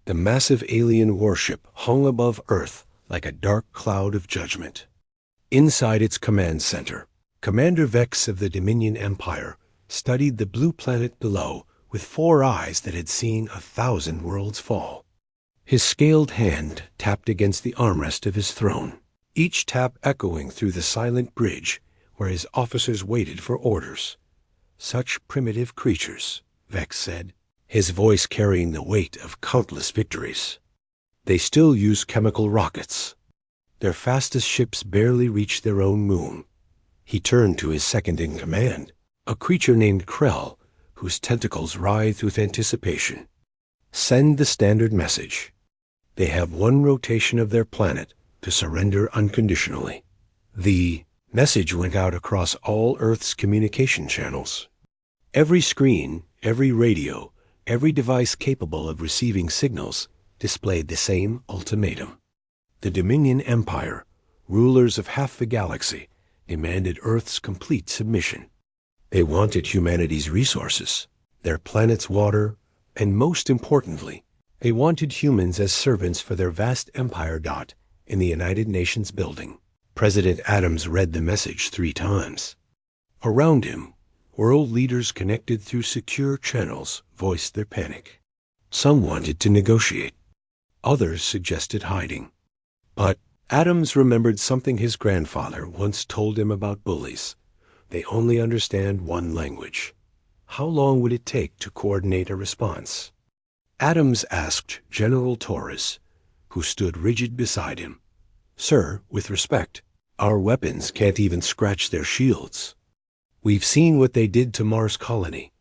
The massive alien warship hung above Earth like a dark cloud of judgment. Inside its command center, Commander Vex of the Dominion Empire studied the blue planet below with 4 eyes that had seen 1,000 worlds fall. His scaled hand tapped against the armrest of his throne, each tap echoing through the silent bridge where his officers waited for orders. Such primitive creatures, Vex said, his voice carrying the weight of countless victories. They still use chemical rockets. Their fastest ships barely reach their own moon. He turned to his second-in-command, a creature named Krell, whose tentacles writhed with anticipation. Send the standard message. They have 1 rotation of their planet to surrender unconditionally. The message went out across all Earth's communication channels. Every screen, every radio, every device capable of receiving signals displayed the same ultimatum. The Dominion Empire, rulers of half the galaxy, demanded Earth's complete submission. They wanted humanity's resources, their planet's water, and most importantly, they wanted humans as servants for their vast empire. In the United Nations building, President Adams read the message 3 times. Around him, world leaders connected through secure channels voiced their panic. Some wanted to negotiate. Others suggested hiding. But Adams remembered something his grandfather once told him about bullies. They only understand 1 language. How long would it take to coordinate a response? Adams asked General Torres, who stood rigid beside him. Sir, with respect, our weapons can't even scratch their shields. We've seen what they did to Mars colony.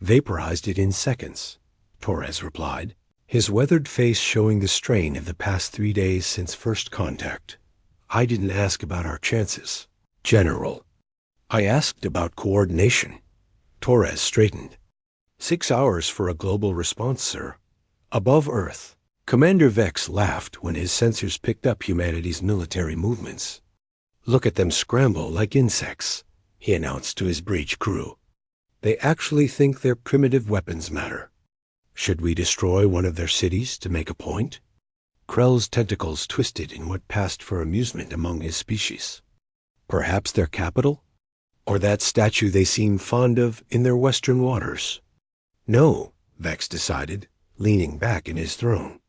Vaporized it in seconds, Torres replied, his weathered face showing the strain of the past 3 days since first contact. I didn't ask about our chances, General. I asked about coordination. Torres straightened. 6 hours for a global response, sir. Above Earth. Commander Vex laughed when his sensors picked up humanity's military movements. Look at them scramble like insects, he announced to his breach crew. They actually think their primitive weapons matter. Should we destroy one of their cities to make a point? Krell's tentacles twisted in what passed for amusement among his species. Perhaps their capital? Or that statue they seem fond of in their western waters? No, Vex decided, leaning back in his throne.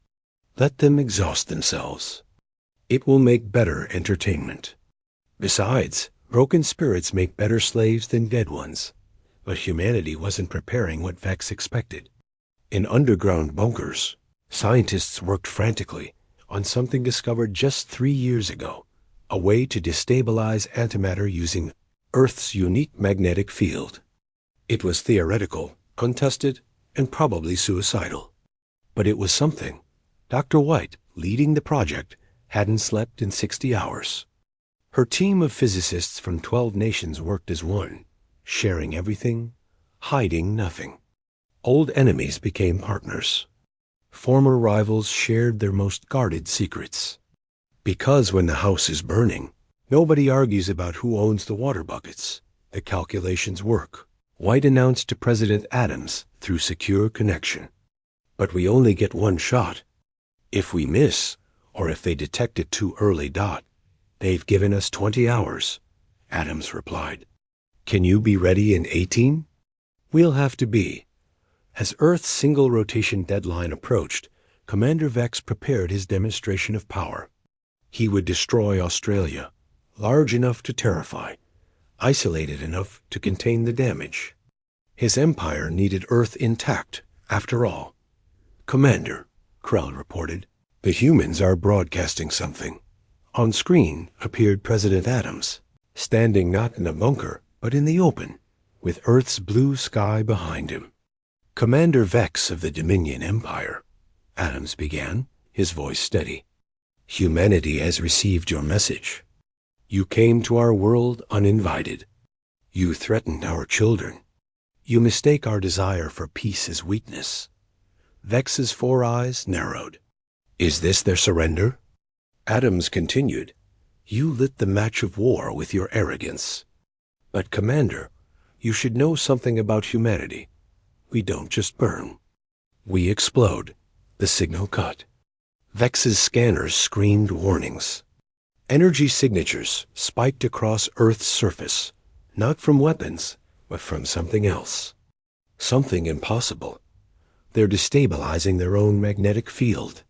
Let them exhaust themselves. It will make better entertainment. Besides, broken spirits make better slaves than dead ones. But humanity wasn't preparing what Vex expected. In underground bunkers, scientists worked frantically on something discovered just 3 years ago, a way to destabilize antimatter using Earth's unique magnetic field. It was theoretical, untested, and probably suicidal. But it was something. Dr. White, leading the project, hadn't slept in 60 hours. Her team of physicists from 12 nations worked as one, sharing everything, hiding nothing. Old enemies became partners. Former rivals shared their most guarded secrets. Because when the house is burning, nobody argues about who owns the water buckets. The calculations work, White announced to President Adams through secure connection. But we only get 1 shot. If we miss, or if they detect it too early, they've given us 20 hours, Adams replied. Can you be ready in 18? We'll have to be. As Earth's single rotation deadline approached, Commander Vex prepared his demonstration of power. He would destroy Australia, large enough to terrify, isolated enough to contain the damage. His empire needed Earth intact, after all. Commander, Krell reported, the humans are broadcasting something. On screen appeared President Adams, standing not in a bunker, but in the open, with Earth's blue sky behind him. Commander Vex of the Dominion Empire, Adams began, his voice steady. Humanity has received your message. You came to our world uninvited. You threatened our children. You mistake our desire for peace as weakness. Vex's 4 eyes narrowed. Is this their surrender? Adams continued. You lit the match of war with your arrogance. But, Commander, you should know something about humanity. We don't just burn. We explode. The signal cut. Vex's scanners screamed warnings. Energy signatures spiked across Earth's surface, not from weapons, but from something else. Something impossible. They're destabilizing their own magnetic field.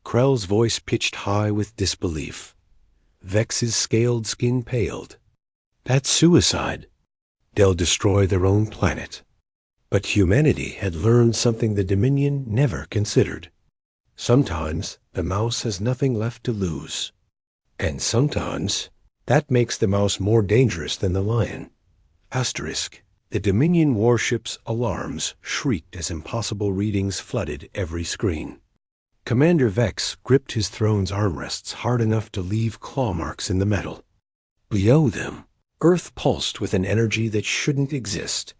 Krell's voice pitched high with disbelief. Vex's scaled skin paled. That's suicide. They'll destroy their own planet. But humanity had learned something the Dominion never considered. Sometimes the mouse has nothing left to lose. And sometimes that makes the mouse more dangerous than the lion. Asterisk. The Dominion warship's alarms shrieked as impossible readings flooded every screen. Commander Vex gripped his throne's armrests hard enough to leave claw marks in the metal. Below them, Earth pulsed with an energy that shouldn't exist.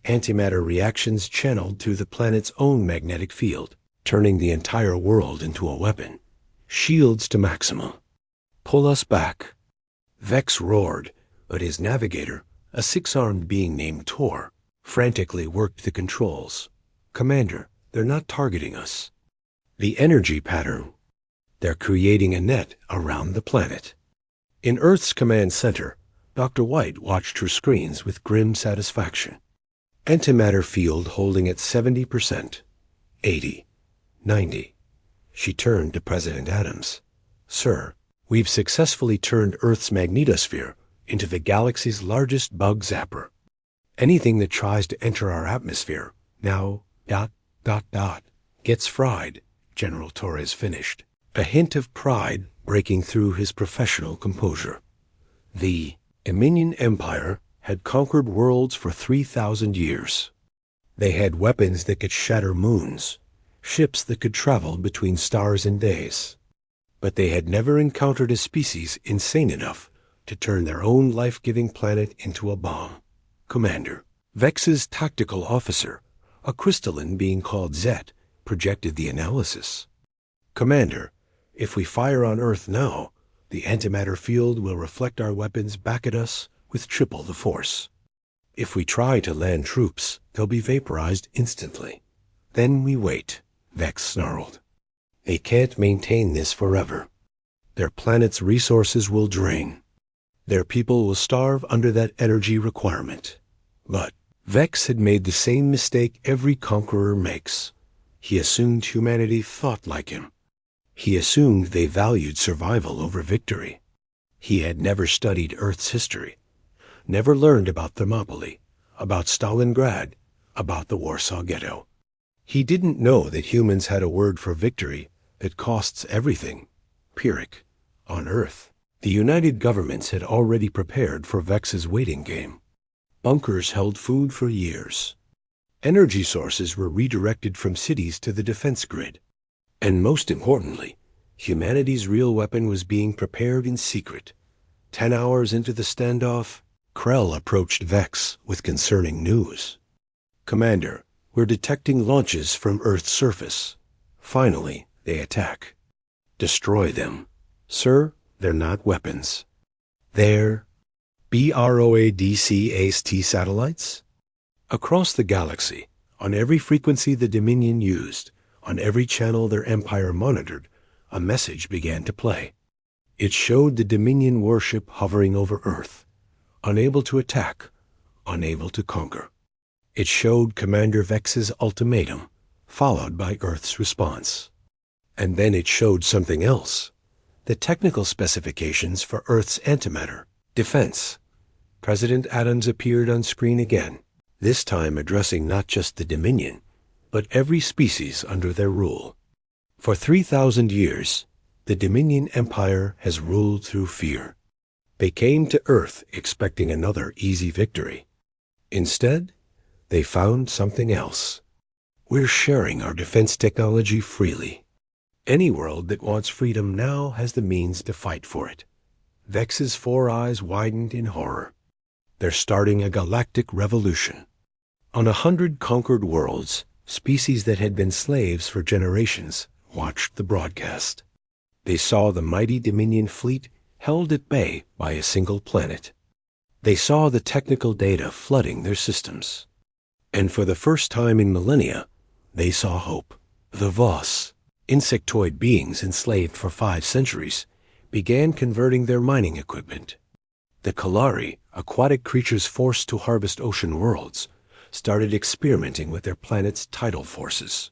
Antimatter reactions channeled through the planet's own magnetic field, turning the entire world into a weapon. Shields to maximum. Pull us back. Vex roared, but his navigator, a six-armed being named Tor, frantically worked the controls. Commander, they're not targeting us. The energy pattern. They're creating a net around the planet. In Earth's command center, Dr. White watched her screens with grim satisfaction. Antimatter field holding at 70%, 80, 90. She turned to President Adams. Sir, we've successfully turned Earth's magnetosphere into the galaxy's largest bug zapper. Anything that tries to enter our atmosphere now, gets fried, General Torres finished, a hint of pride breaking through his professional composure. The Dominion Empire had conquered worlds for 3,000 years. They had weapons that could shatter moons, ships that could travel between stars and days. But they had never encountered a species insane enough to turn their own life-giving planet into a bomb. Commander, Vex's tactical officer, a crystalline being called Zet, projected the analysis. Commander, if we fire on Earth now, the antimatter field will reflect our weapons back at us with triple the force. If we try to land troops, they'll be vaporized instantly. Then we wait, Vex snarled. They can't maintain this forever. Their planet's resources will drain. Their people will starve under that energy requirement. But Vex had made the same mistake every conqueror makes. He assumed humanity thought like him. He assumed they valued survival over victory. He had never studied Earth's history, never learned about Thermopylae, about Stalingrad, about the Warsaw Ghetto. He didn't know that humans had a word for victory that costs everything, Pyrrhic, on Earth. The United Governments had already prepared for Vex's waiting game. Bunkers held food for years. Energy sources were redirected from cities to the defense grid. And most importantly, humanity's real weapon was being prepared in secret. 10 hours into the standoff, Krell approached Vex with concerning news. Commander, we're detecting launches from Earth's surface. Finally, they attack. Destroy them. Sir, they're not weapons. They're BROADCAST satellites? Across the galaxy, on every frequency the Dominion used, on every channel their empire monitored, a message began to play. It showed the Dominion warship hovering over Earth, unable to attack, unable to conquer. It showed Commander Vex's ultimatum, followed by Earth's response. And then it showed something else. The technical specifications for Earth's antimatter, defense. President Adams appeared on screen again, this time addressing not just the Dominion, but every species under their rule. For 3,000 years, the Dominion Empire has ruled through fear. They came to Earth expecting another easy victory. Instead, they found something else. We're sharing our defense technology freely. Any world that wants freedom now has the means to fight for it. Vex's four eyes widened in horror. They're starting a galactic revolution. On 100 conquered worlds, species that had been slaves for generations watched the broadcast. They saw the mighty Dominion fleet held at bay by a single planet. They saw the technical data flooding their systems. And for the first time in millennia, they saw hope. The Voss, insectoid beings enslaved for 5 centuries, began converting their mining equipment. The Kalari, aquatic creatures forced to harvest ocean worlds, started experimenting with their planet's tidal forces.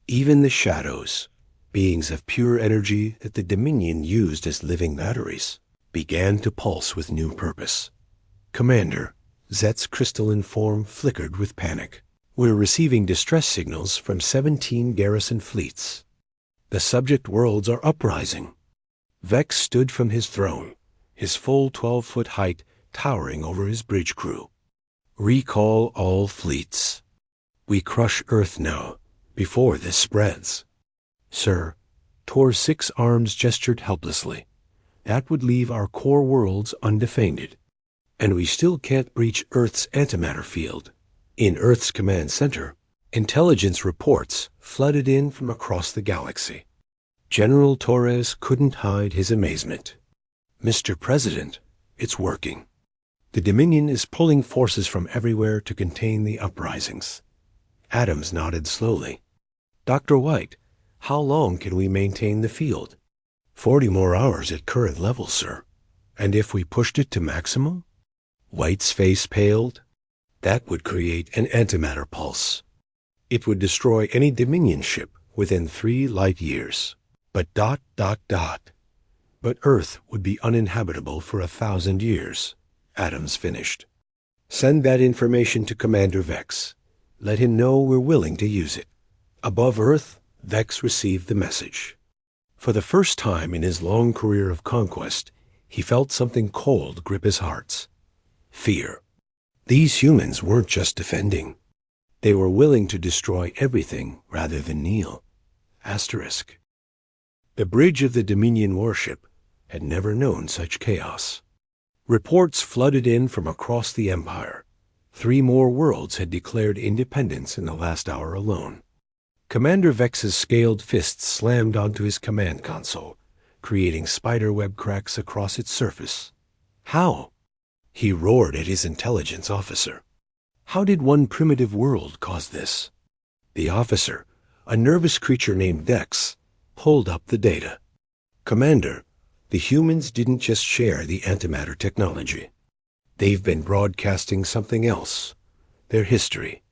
Even the Shadows, beings of pure energy that the Dominion used as living batteries, began to pulse with new purpose. Commander, Zet's crystalline form flickered with panic. We're receiving distress signals from 17 garrison fleets. The subject worlds are uprising. Vex stood from his throne, his full 12-foot height towering over his bridge crew. Recall all fleets. We crush Earth now, before this spreads. Sir, Tor's 6 arms gestured helplessly. That would leave our core worlds undefended. And we still can't breach Earth's antimatter field. In Earth's command center, intelligence reports flooded in from across the galaxy. General Torres couldn't hide his amazement. Mr. President, it's working. The Dominion is pulling forces from everywhere to contain the uprisings. Adams nodded slowly. Dr. White, how long can we maintain the field? 40 more hours at current levels, sir. And if we pushed it to maximum? White's face paled. That would create an antimatter pulse. It would destroy any Dominion ship within 3 light years. But ... But Earth would be uninhabitable for 1,000 years, Adams finished. Send that information to Commander Vex. Let him know we're willing to use it. Above Earth, Vex received the message. For the first time in his long career of conquest, he felt something cold grip his heart. Fear. These humans weren't just defending. They were willing to destroy everything rather than kneel. Asterisk. The bridge of the Dominion warship had never known such chaos. Reports flooded in from across the Empire. 3 more worlds had declared independence in the last hour alone. Commander Vex's scaled fists slammed onto his command console, creating spiderweb cracks across its surface. How? He roared at his intelligence officer. How did one primitive world cause this? The officer, a nervous creature named Dex, pulled up the data. Commander, the humans didn't just share the antimatter technology. They've been broadcasting something else. Their history.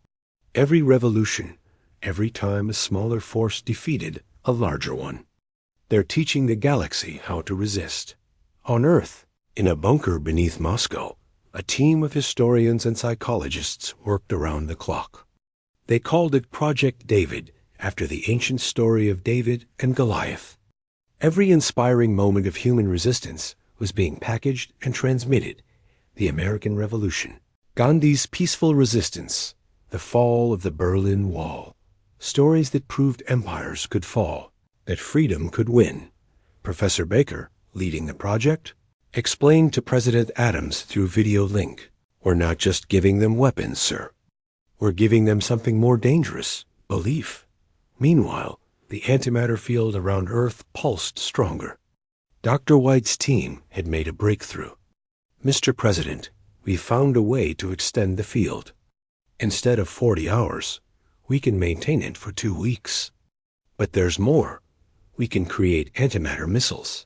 Every revolution, every time a smaller force defeated a larger one. They're teaching the galaxy how to resist. On Earth, in a bunker beneath Moscow, a team of historians and psychologists worked around the clock. They called it Project David, after the ancient story of David and Goliath. Every inspiring moment of human resistance was being packaged and transmitted. The American Revolution, Gandhi's peaceful resistance, the fall of the Berlin Wall. Stories that proved empires could fall, that freedom could win. Professor Baker, leading the project, explained to President Adams through video link, "We're not just giving them weapons, sir. We're giving them something more dangerous, belief." Meanwhile, the antimatter field around Earth pulsed stronger. Dr. White's team had made a breakthrough. "Mr. President, we found a way to extend the field. Instead of 40 hours, we can maintain it for 2 weeks. But there's more. We can create antimatter missiles.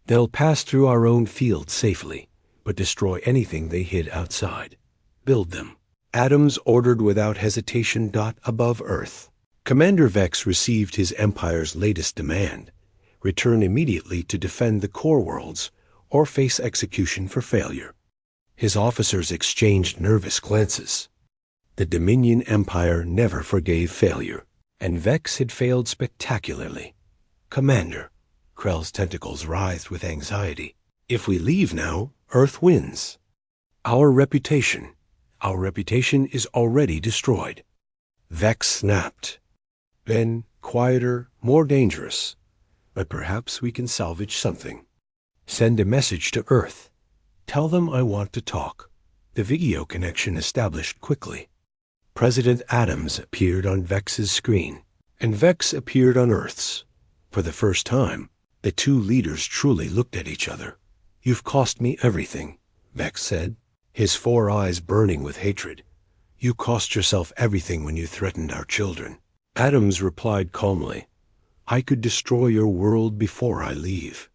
They'll pass through our own field safely, but destroy anything they hit outside. Build them." Adams ordered without hesitation. Above Earth. Commander Vex received his empire's latest demand: return immediately to defend the core worlds or face execution for failure. His officers exchanged nervous glances. The Dominion Empire never forgave failure, and Vex had failed spectacularly. "Commander," Krell's tentacles writhed with anxiety, "if we leave now, Earth wins. Our reputation is already destroyed." Vex snapped. "Then, quieter, more dangerous. But perhaps we can salvage something. Send a message to Earth. Tell them I want to talk." The video connection established quickly. President Adams appeared on Vex's screen, and Vex appeared on Earth's. For the first time, the 2 leaders truly looked at each other. "You've cost me everything," Vex said, his 4 eyes burning with hatred. "You cost yourself everything when you threatened our children. Adams replied calmly, I could destroy your world before I leave.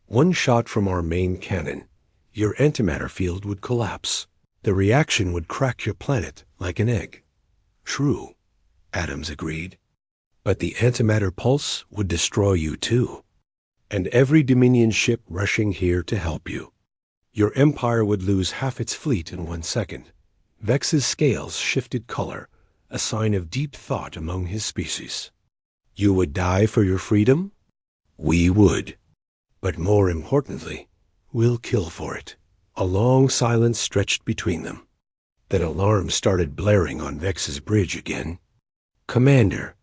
One shot from our main cannon, your antimatter field would collapse. The reaction would crack your planet like an egg. True, Adams agreed. But the antimatter pulse would destroy you too. And every Dominion ship rushing here to help you. Your empire would lose half its fleet in 1 second. Vex's scales shifted color, a sign of deep thought among his species. You would die for your freedom? We would. But more importantly, we'll kill for it. A long silence stretched between them. Then alarms started blaring on Vex's bridge again. Commander,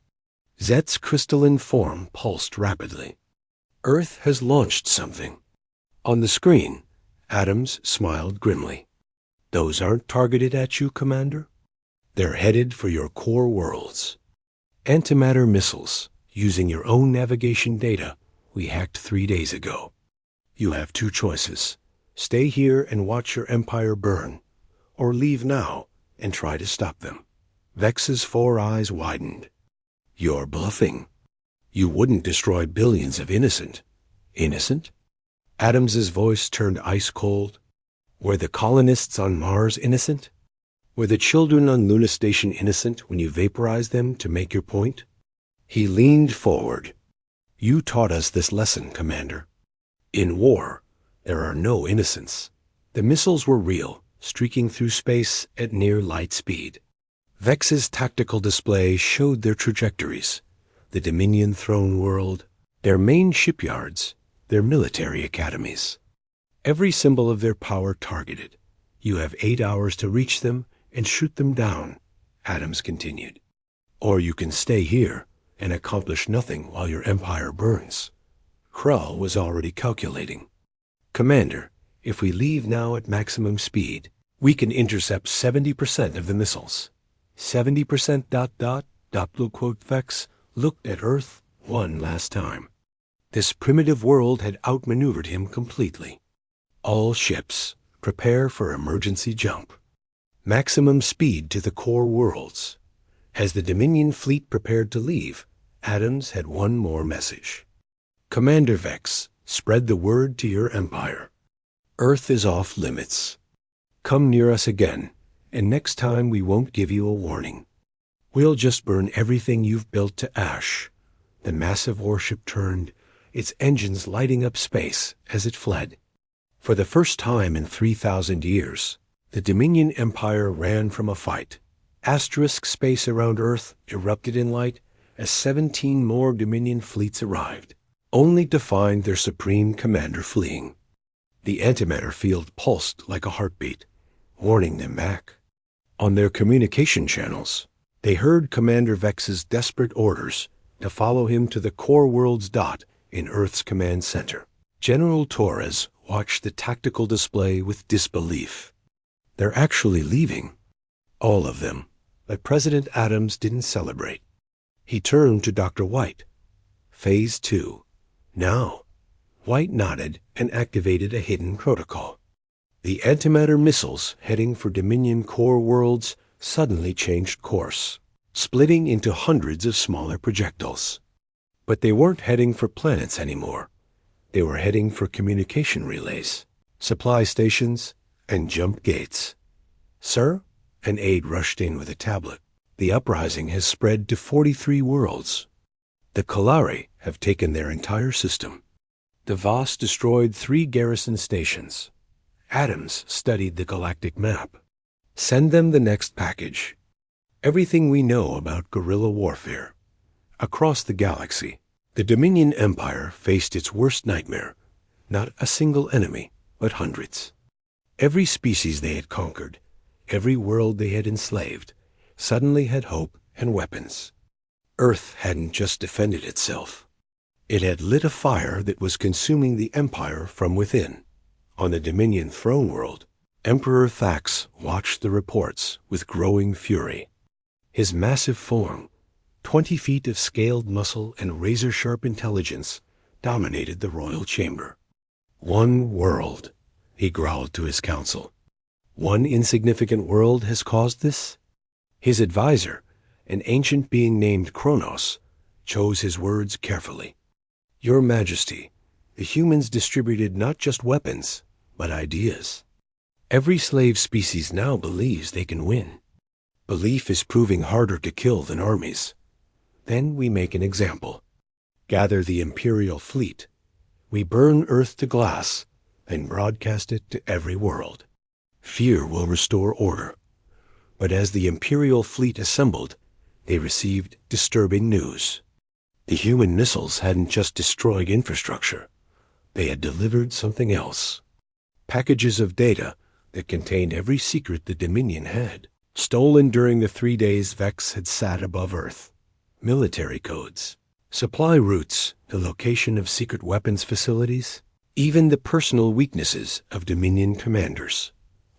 Zet's crystalline form pulsed rapidly. Earth has launched something. On the screen, Adams smiled grimly. Those aren't targeted at you, Commander. They're headed for your core worlds. Antimatter missiles, using your own navigation data, we hacked 3 days ago. You have 2 choices. Stay here and watch your empire burn, or leave now and try to stop them. Vex's 4 eyes widened. You're bluffing. You wouldn't destroy billions of innocent. Innocent? Adams's voice turned ice cold. Were the colonists on Mars innocent? Were the children on Luna Station innocent when you vaporized them to make your point? He leaned forward. You taught us this lesson, Commander. In war, there are no innocents. The missiles were real, streaking through space at near light speed. Vex's tactical display showed their trajectories. The Dominion throne world, their main shipyards, their military academies. Every symbol of their power targeted. You have 8 hours to reach them and shoot them down, Adams continued. Or you can stay here and accomplish nothing while your empire burns. Krell was already calculating. Commander, if we leave now at maximum speed, we can intercept 70% of the missiles. 70%. Blue quote Vex looked at Earth one last time. This primitive world had outmaneuvered him completely. All ships, prepare for emergency jump. Maximum speed to the core worlds. As the Dominion fleet prepared to leave, Adams had one more message. Commander Vex, spread the word to your empire. Earth is off limits. Come near us again, and next time we won't give you a warning. We'll just burn everything you've built to ash. The massive warship turned, its engines lighting up space as it fled. For the first time in 3,000 years, the Dominion Empire ran from a fight. Asterisk space around Earth erupted in light as 17 more Dominion fleets arrived, only to find their supreme commander fleeing. The antimatter field pulsed like a heartbeat, warning them back. On their communication channels, they heard Commander Vex's desperate orders to follow him to the core world's dot in Earth's command center. General Torres watched the tactical display with disbelief. They're actually leaving. All of them. But President Adams didn't celebrate. He turned to Dr. White. Phase 2. Now. White nodded and activated a hidden protocol. The antimatter missiles heading for Dominion core worlds suddenly changed course, splitting into hundreds of smaller projectiles. But they weren't heading for planets anymore. They were heading for communication relays, supply stations, and jump gates. Sir? An aide rushed in with a tablet. The uprising has spread to 43 worlds. The Kalari have taken their entire system. The Voss destroyed 3 garrison stations. Adams studied the galactic map. Send them the next package. Everything we know about guerrilla warfare. Across the galaxy, the Dominion Empire faced its worst nightmare. Not a single enemy, but hundreds. Every species they had conquered, every world they had enslaved, suddenly had hope and weapons. Earth hadn't just defended itself. It had lit a fire that was consuming the Empire from within. On the Dominion throne world, Emperor Thax watched the reports with growing fury. His massive form, 20 feet of scaled muscle and razor-sharp intelligence, dominated the royal chamber. One world, he growled to his council. One insignificant world has caused this? His advisor, an ancient being named Kronos, chose his words carefully. Your Majesty, the humans distributed not just weapons, but ideas. Every slave species now believes they can win. Belief is proving harder to kill than armies. Then we make an example. Gather the Imperial fleet. We burn Earth to glass, then broadcast it to every world. Fear will restore order. But as the Imperial fleet assembled, they received disturbing news. The human missiles hadn't just destroyed infrastructure. They had delivered something else. Packages of data that contained every secret the Dominion had, stolen during the 3 days Vex had sat above Earth. Military codes, supply routes, the location of secret weapons facilities, even the personal weaknesses of Dominion commanders.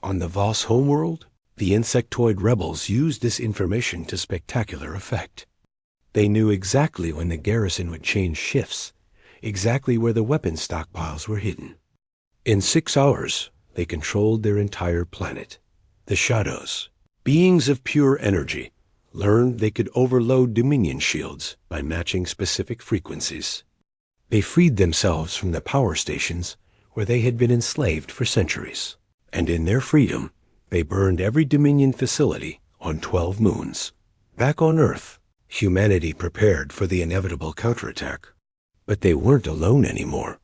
On the Voss homeworld, the insectoid rebels used this information to spectacular effect. They knew exactly when the garrison would change shifts, exactly where the weapon stockpiles were hidden. In 6 hours, they controlled their entire planet. The Shadows, beings of pure energy, learned they could overload Dominion shields by matching specific frequencies. They freed themselves from the power stations where they had been enslaved for centuries. And in their freedom, they burned every Dominion facility on 12 moons. Back on Earth, humanity prepared for the inevitable counterattack. But they weren't alone anymore.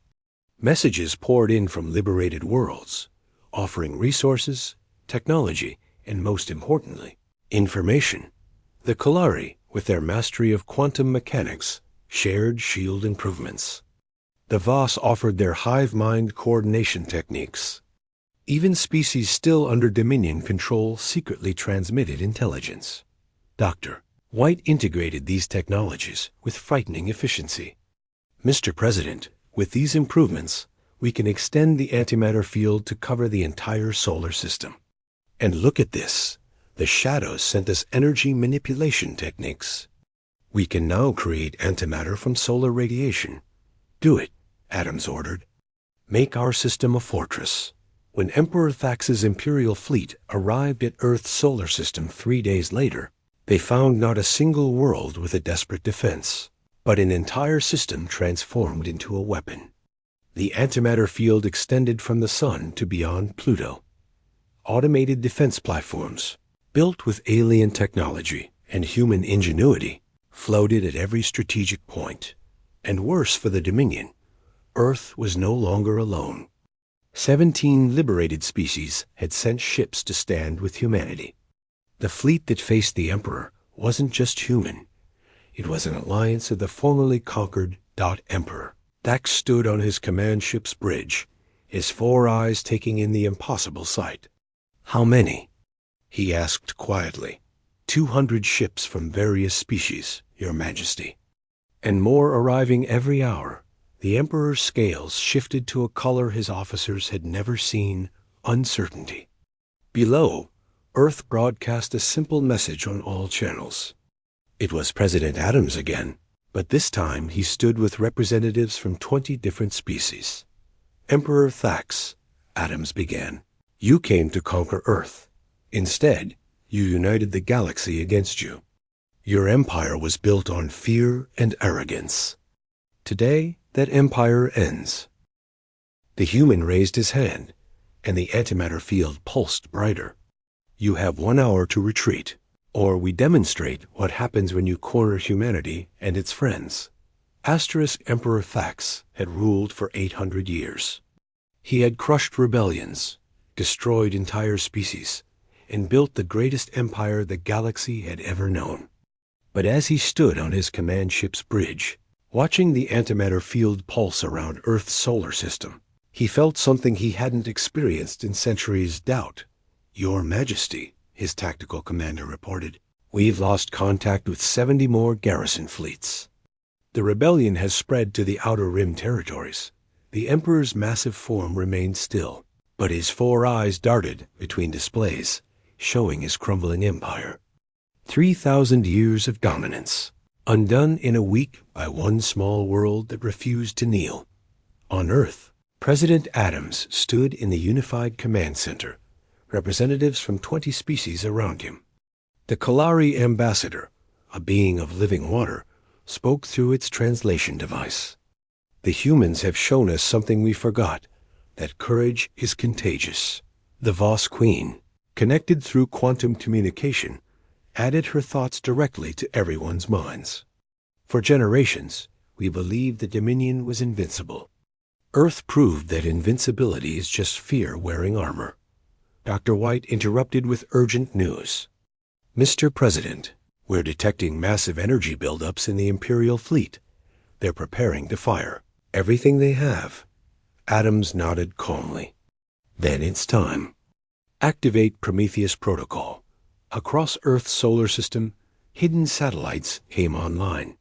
Messages poured in from liberated worlds, offering resources, technology, and most importantly, information. The Kalari, with their mastery of quantum mechanics, shared shield improvements. The Voss offered their hive mind coordination techniques. Even species still under Dominion control secretly transmitted intelligence. Dr. White integrated these technologies with frightening efficiency. Mr. President, with these improvements, we can extend the antimatter field to cover the entire solar system. And look at this. The Shadows sent us energy manipulation techniques. We can now create antimatter from solar radiation. Do it, Adams ordered. Make our system a fortress. When Emperor Thax's Imperial fleet arrived at Earth's solar system 3 days later, they found not a single world with a desperate defense, but an entire system transformed into a weapon. The antimatter field extended from the sun to beyond Pluto. Automated defense platforms, built with alien technology and human ingenuity, floated at every strategic point. And worse for the Dominion, Earth was no longer alone. 17 liberated species had sent ships to stand with humanity. The fleet that faced the Emperor wasn't just human. It was an alliance of the formerly conquered Emperor. Thax stood on his command ship's bridge, his 4 eyes taking in the impossible sight. How many? He asked quietly. 200 ships from various species, Your Majesty. And more arriving every hour. The Emperor's scales shifted to a color his officers had never seen, uncertainty. Below, Earth broadcast a simple message on all channels. It was President Adams again, but this time he stood with representatives from 20 different species. Emperor Thax, Adams began, you came to conquer Earth. Instead, you united the galaxy against you. Your empire was built on fear and arrogance. Today, that empire ends. The human raised his hand, and the antimatter field pulsed brighter. You have 1 hour to retreat, or we demonstrate what happens when you corner humanity and its friends. Emperor Thax had ruled for 800 years. He had crushed rebellions, destroyed entire species, and built the greatest empire the galaxy had ever known. But as he stood on his command ship's bridge, watching the antimatter field pulse around Earth's solar system, he felt something he hadn't experienced in centuries. Doubt. Your Majesty, his tactical commander reported, we've lost contact with 70 more garrison fleets. The rebellion has spread to the Outer Rim territories. The Emperor's massive form remained still, but his 4 eyes darted between displays, showing his crumbling empire. 3,000 years of dominance, undone in a week by one small world that refused to kneel. On Earth, President Adams stood in the Unified Command Center, representatives from 20 species around him. The Kalari ambassador, a being of living water, spoke through its translation device. The humans have shown us something we forgot, that courage is contagious. The Voss Queen, connected through quantum communication, added her thoughts directly to everyone's minds. For generations, we believed the Dominion was invincible. Earth proved that invincibility is just fear wearing armor. Dr. White interrupted with urgent news. Mr. President, we're detecting massive energy buildups in the Imperial fleet. They're preparing to fire everything they have. Adams nodded calmly. Then it's time. Activate Prometheus Protocol. Across Earth's solar system, hidden satellites came online.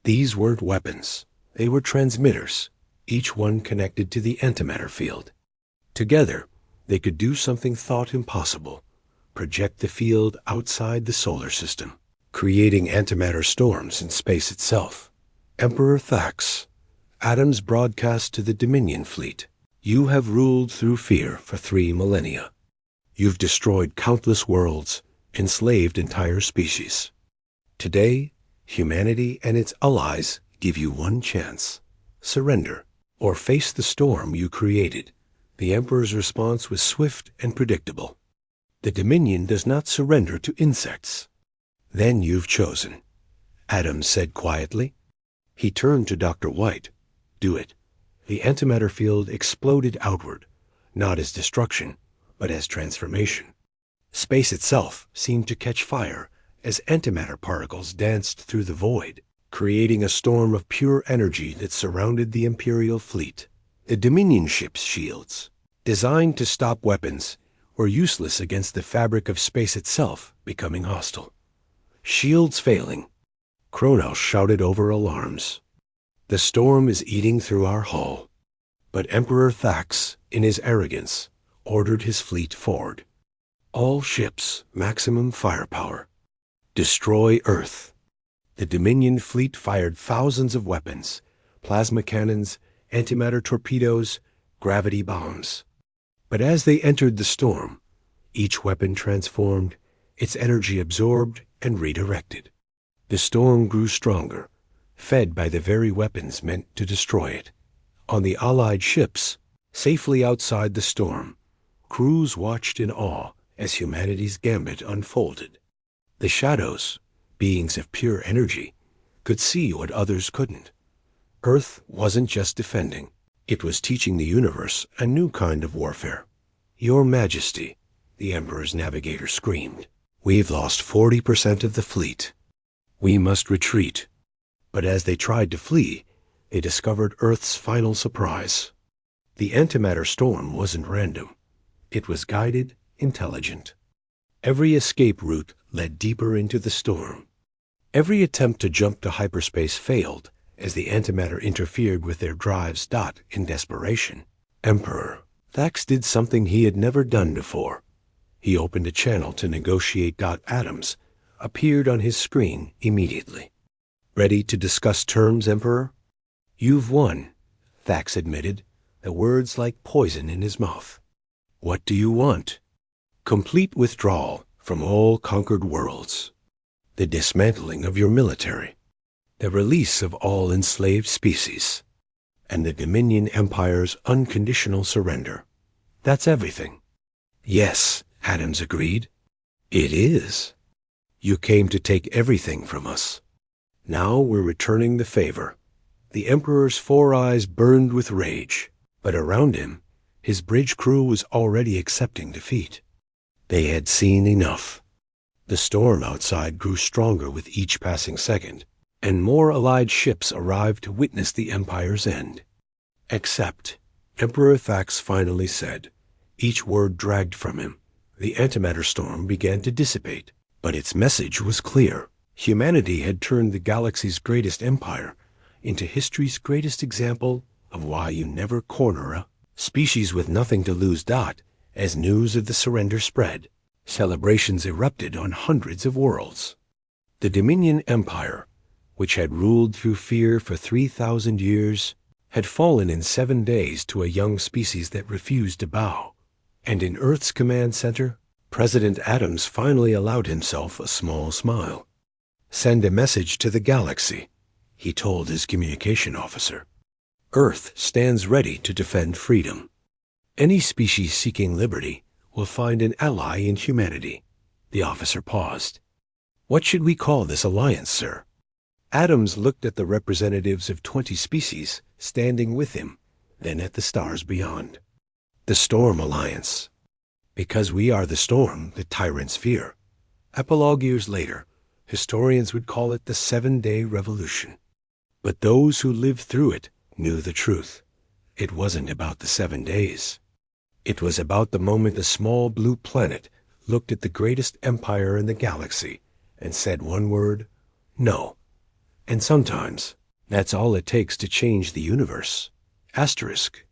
These weren't weapons. They were transmitters, each one connected to the antimatter field. Together, they could do something thought impossible: project the field outside the solar system, creating antimatter storms in space itself. Emperor Thax, Adams broadcast to the Dominion fleet. You have ruled through fear for 3 millennia. You've destroyed countless worlds, enslaved entire species. Today, humanity and its allies give you one chance. Surrender, or face the storm you created. The Emperor's response was swift and predictable. The Dominion does not surrender to insects. Then you've chosen, Adams said quietly. He turned to Dr. White. Do it. The antimatter field exploded outward, not as destruction, but as transformation. Space itself seemed to catch fire as antimatter particles danced through the void, creating a storm of pure energy that surrounded the Imperial fleet. The Dominion ship's shields, designed to stop weapons, were useless against the fabric of space itself becoming hostile. Shields failing, Kronos shouted over alarms. The storm is eating through our hull. But Emperor Thax, in his arrogance, ordered his fleet forward. All ships, maximum firepower. Destroy Earth. The Dominion fleet fired thousands of weapons: plasma cannons, antimatter torpedoes, gravity bombs. But as they entered the storm, each weapon transformed, its energy absorbed and redirected. The storm grew stronger, fed by the very weapons meant to destroy it. On the Allied ships, safely outside the storm, crews watched in awe as humanity's gambit unfolded. The shadows, beings of pure energy, could see what others couldn't. Earth wasn't just defending. It was teaching the universe a new kind of warfare. Your Majesty, the Emperor's navigator screamed. We've lost 40% of the fleet. We must retreat. But as they tried to flee, they discovered Earth's final surprise. The antimatter storm wasn't random. It was guided, intelligent. Every escape route led deeper into the storm. Every attempt to jump to hyperspace failed as the antimatter interfered with their drives. In desperation, Emperor Thax did something he had never done before. He opened a channel to negotiate. Adams appeared on his screen immediately. Ready to discuss terms, Emperor? You've won, Thax admitted, the words like poison in his mouth. What do you want? Complete withdrawal from all conquered worlds. The dismantling of your military. The release of all enslaved species. And the Dominion Empire's unconditional surrender. That's everything. Yes, Adams agreed. It is. You came to take everything from us. Now we're returning the favor. The Emperor's 4 eyes burned with rage, but around him, his bridge crew was already accepting defeat. They had seen enough. The storm outside grew stronger with each passing second, and more Allied ships arrived to witness the Empire's end. Except, Emperor Thax finally said. Each word dragged from him. The antimatter storm began to dissipate, but its message was clear. Humanity had turned the galaxy's greatest empire into history's greatest example of why you never corner a species with nothing to lose. As news of the surrender spread, celebrations erupted on hundreds of worlds. The Dominion Empire, which had ruled through fear for 3,000 years, had fallen in 7 days to a young species that refused to bow. And in Earth's command center, President Adams finally allowed himself a small smile. Send a message to the galaxy, he told his communication officer. Earth stands ready to defend freedom. Any species seeking liberty will find an ally in humanity. The officer paused. What should we call this alliance, sir? Adams looked at the representatives of 20 species standing with him, then at the stars beyond. The Storm Alliance. Because we are the storm that tyrants fear. Epilogue years later, historians would call it the 7-Day Revolution. But those who lived through it knew the truth. It wasn't about the 7 days. It was about the moment a small blue planet looked at the greatest empire in the galaxy and said one word, no. And sometimes, that's all it takes to change the universe. Asterisk.